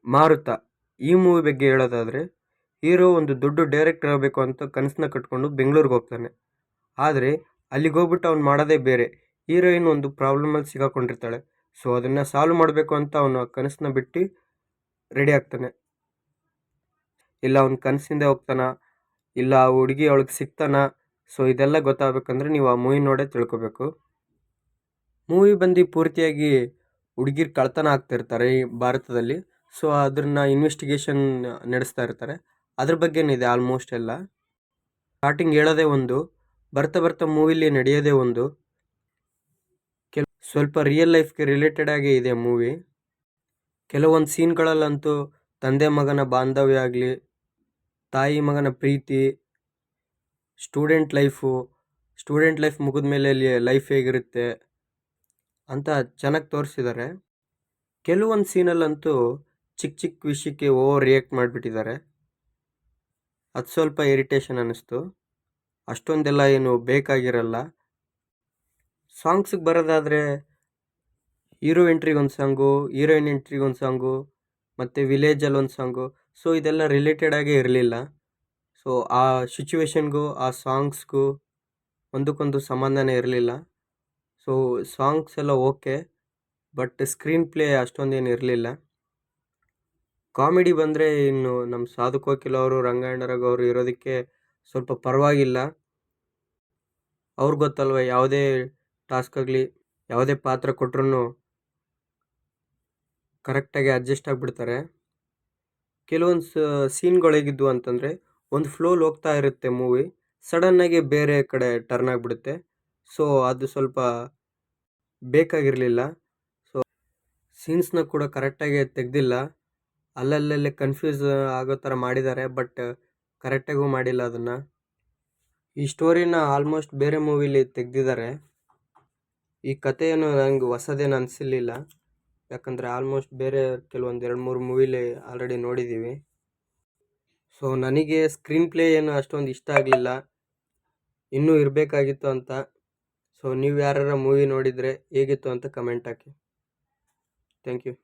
ಮಾರುತ ಈ ಮೂವಿ ಬಗ್ಗೆ ಹೇಳೋದಾದರೆ, ಹೀರೋ ಒಂದು ದೊಡ್ಡ ಡೈರೆಕ್ಟರ್ ಆಗಬೇಕು ಅಂತ ಕನಸನ್ನ ಕಟ್ಕೊಂಡು ಬೆಂಗಳೂರಿಗೆ ಹೋಗ್ತಾನೆ. ಆದರೆ ಅಲ್ಲಿಗೆ ಹೋಗ್ಬಿಟ್ಟು ಅವ್ನು ಮಾಡೋದೇ ಬೇರೆ. ಹೀರೋಯಿನ್ ಒಂದು ಪ್ರಾಬ್ಲಮಲ್ಲಿ ಸಿಗಾಕೊಂಡಿರ್ತಾಳೆ. ಸೊ ಅದನ್ನು ಸಾಲ್ವ್ ಮಾಡಬೇಕು ಅಂತ ಅವನು ಕನಸನ್ನ ಬಿಟ್ಟು ರೆಡಿ ಆಗ್ತಾನೆ. ಇಲ್ಲ ಅವ್ನ ಕನಸಿಂದ ಹೋಗ್ತಾನ, ಇಲ್ಲ ಆ ಹುಡುಗಿ ಅವಳಿಗೆ ಸಿಗ್ತಾನ. ಸೊ ಇದೆಲ್ಲ ಗೊತ್ತಾಗಬೇಕಂದ್ರೆ ನೀವು ಆ ಮೂವಿ ನೋಡೇ ತಿಳ್ಕೊಬೇಕು. ಮೂವಿ ಬಂದು ಪೂರ್ತಿಯಾಗಿ ಹುಡುಗಿರ್ ಕಳ್ತನ ಆಗ್ತಿರ್ತಾರೆ ಈ ಭಾರತದಲ್ಲಿ. ಸೊ ಅದನ್ನ ಇನ್ವೆಸ್ಟಿಗೇಷನ್ ನಡೆಸ್ತಾ ಇರ್ತಾರೆ. ಅದ್ರ ಬಗ್ಗೆನಿದೆ ಆಲ್ಮೋಸ್ಟ್ ಎಲ್ಲ. ಸ್ಟಾರ್ಟಿಂಗ್ ಹೇಳೋದೇ ಒಂದು, ಬರ್ತಾ ಬರ್ತಾ ಮೂವಿಲಿ ನಡೆಯೋದೇ ಒಂದು. ಸ್ವಲ್ಪ ರಿಯಲ್ ಲೈಫ್ಗೆ ರಿಲೇಟೆಡ್ ಆಗಿ ಇದೆ ಮೂವಿ. ಕೆಲವೊಂದು ಸೀನ್ಗಳಲ್ಲಂತೂ ತಂದೆ ಮಗನ ಬಾಂಧವ್ಯ ಆಗಲಿ, ತಾಯಿ ಮಗನ ಪ್ರೀತಿ, ಸ್ಟೂಡೆಂಟ್ ಲೈಫ್ ಮುಗಿದ ಮೇಲೆ ಲೈಫ್ ಹೇಗಿರುತ್ತೆ ಅಂತ ಚೆನ್ನಾಗಿ ತೋರಿಸಿದ್ದಾರೆ. ಕೆಲವೊಂದು ಸೀನಲ್ಲಂತೂ ಚಿಕ್ಕ ಚಿಕ್ಕ ವಿಷಯಕ್ಕೆ ಓವರ್ ರಿಯಾಕ್ಟ್ ಮಾಡಿಬಿಟ್ಟಿದ್ದಾರೆ. ಅದು ಸ್ವಲ್ಪ ಇರಿಟೇಷನ್ ಅನ್ನಿಸ್ತು. ಅಷ್ಟೊಂದೆಲ್ಲ ಏನು ಬೇಕಾಗಿರಲ್ಲ. ಸಾಂಗ್ಸಿಗೆ ಬರೋದಾದರೆ, ಹೀರೋ ಎಂಟ್ರಿಗೆ ಒಂದು ಸಾಂಗು, ಹೀರೋಯಿನ್ ಎಂಟ್ರಿಗೆ ಒಂದು ಸಾಂಗು, ಮತ್ತು ವಿಲೇಜಲ್ಲಿ ಒಂದು ಸಾಂಗು. ಸೊ ಇದೆಲ್ಲ ರಿಲೇಟೆಡ್ ಆಗೇ ಇರಲಿಲ್ಲ. ಸೊ ಆ ಸಿಚುವೇಶನ್ಗೂ ಆ ಸಾಂಗ್ಸ್ಗೂ ಒಂದಕ್ಕೊಂದು ಸಂಬಂಧನೇ ಇರಲಿಲ್ಲ. ಸೊ ಸಾಂಗ್ಸ್ ಎಲ್ಲ ಓಕೆ, ಬಟ್ ಸ್ಕ್ರೀನ್ ಪ್ಲೇ ಅಷ್ಟೊಂದೇನು ಇರಲಿಲ್ಲ. ಕಾಮಿಡಿ ಬಂದರೆ ಇನ್ನು ನಮ್ಮ ಸಾಧು ಕೋಕಿಲ ಅವರು, ರಂಗಾಯಣರಾವ್ ಅವರು ಇರೋದಕ್ಕೆ ಸ್ವಲ್ಪ ಪರವಾಗಿಲ್ಲ. ಅವ್ರಿಗೆ ಗೊತ್ತಲ್ವ, ಯಾವುದೇ ಟಾಸ್ಕ್ ಆಗಲಿ, ಯಾವುದೇ ಪಾತ್ರ ಕೊಟ್ರೂ ಕರೆಕ್ಟಾಗಿ ಅಡ್ಜಸ್ಟ್ ಆಗಿಬಿಡ್ತಾರೆ. ಕೆಲವೊಂದು ಸೀನ್ಗಳು ಹೇಗಿದ್ವು ಅಂತಂದರೆ, ಒಂದು ಫ್ಲೋಲಿ ಹೋಗ್ತಾ ಇರುತ್ತೆ ಮೂವಿ, ಸಡನ್ನಾಗಿ ಬೇರೆ ಕಡೆ ಟರ್ನ್ ಆಗಿಬಿಡುತ್ತೆ. ಸೊ ಅದು ಸ್ವಲ್ಪ ಬೇಕಾಗಿರಲಿಲ್ಲ. ಸೊ ಸೀನ್ಸ್ನ ಕೂಡ ಕರೆಕ್ಟಾಗಿ ತೆಗೆದಿಲ್ಲ. ಅಲ್ಲಲ್ಲೇ ಕನ್ಫ್ಯೂಸ್ ಆಗೋ ಥರ ಮಾಡಿದ್ದಾರೆ, ಬಟ್ ಕರೆಕ್ಟಾಗೂ ಮಾಡಿಲ್ಲ ಅದನ್ನು. ಈ ಸ್ಟೋರಿನ ಆಲ್ಮೋಸ್ಟ್ ಬೇರೆ ಮೂವಿಲಿ ತೆಗೆದಿದ್ದಾರೆ. ಈ ಕಥೆಯನ್ನು ನಂಗೆ ಹೊಸದೇನು ಅನಿಸಲಿಲ್ಲ, ಯಾಕಂದರೆ ಆಲ್ಮೋಸ್ಟ್ ಬೇರೆ ಕೆಲವೊಂದು 2-3 ಮೂವಿಲಿ ಆಲ್ರೆಡಿ ನೋಡಿದ್ದೀವಿ. ಸೊ ನನಗೆ ಸ್ಕ್ರೀನ್ ಪ್ಲೇ ಏನು ಅಷ್ಟೊಂದು ಇಷ್ಟ ಆಗಲಿಲ್ಲ, ಇನ್ನೂ ಇರಬೇಕಾಗಿತ್ತು ಅಂತ. ಸೊ ನೀವು ಯಾರು ಮೂವಿ ನೋಡಿದರೆ ಹೇಗಿತ್ತು ಅಂತ ಕಮೆಂಟ್ ಹಾಕಿ. Thank you.